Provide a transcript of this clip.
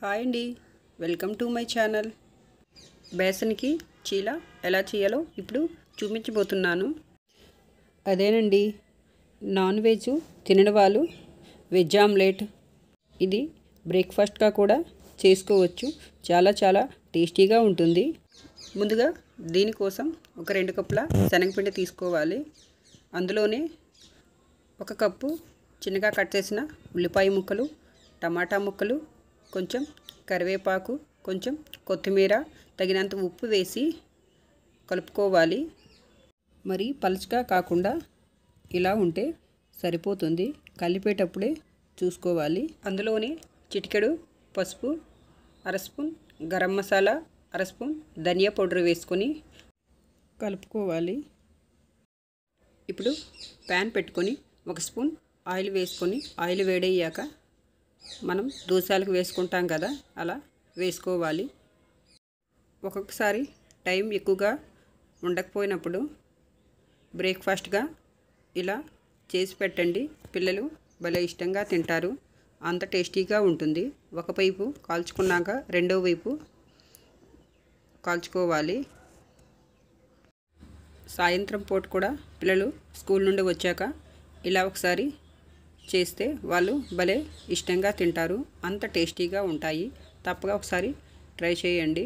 Hi అండి, welcome to my channel. బేసన్కి చీల ఎలా చేయాలో ఇప్పుడు చూపించబోతున్నాను. అదేనండి, నాన్ వెజ్ తినని వాళ్ళు వెజ్ ఆమ్లెట్. ఇది బ్రేక్ఫాస్ట్గా కూడా చేసుకోవచ్చు. చాలా టేస్టీగా ఉంటుంది. ముందుగా దీనికోసం ఒక 2 కప్పుల శనగపిండి తీసుకోవాలి. అందులోనే 1 కప్పు చిన్నగా కట్ చేసిన ఉల్లిపాయ ముక్కలు, టమాటా ముక్కలు, కొంచెం కరివేపాకు, కొంచెం కొత్తిమీర, తగినంత ఉప్పు వేసి కలుపుకోవాలి. మరి పలుచగా కాకుండా ఇలా ఉంటే సరిపోతుంది. కలిపేటప్పుడే చూసుకోవాలి. అందులోనే చిటికెడు పసుపు, 1/2 స్పూన్ గరం మసాలా, 1/2 స్పూన్ ధనియా పౌడర్ వేసుకొని కలుపుకోవాలి. ఇప్పుడు ప్యాన్ పెట్టుకొని 1 స్పూన్ ఆయిల్ వేసుకొని ఆయిల్ వేడయ్యాక మనం దోసలకు వేసుకుంటాం కదా, అలా వేసుకోవాలి. ఒక్కొక్కసారి టైం ఎక్కువగా ఉండకపోయినప్పుడు బ్రేక్ఫాస్ట్గా ఇలా చేసి పెట్టండి. పిల్లలు భలే ఇష్టంగా తింటారు. అంత టేస్టీగా ఉంటుంది. ఒకవైపు కాల్చుకున్నాక రెండో వైపు కాల్చుకోవాలి. సాయంత్రం పూట కూడా పిల్లలు స్కూల్ నుండి వచ్చాక ఇలా ఒకసారి చేస్తే వాళ్ళు భలే ఇష్టంగా తింటారు. అంత టేస్టీగా ఉంటాయి. తప్పగా ఒకసారి ట్రై చేయండి.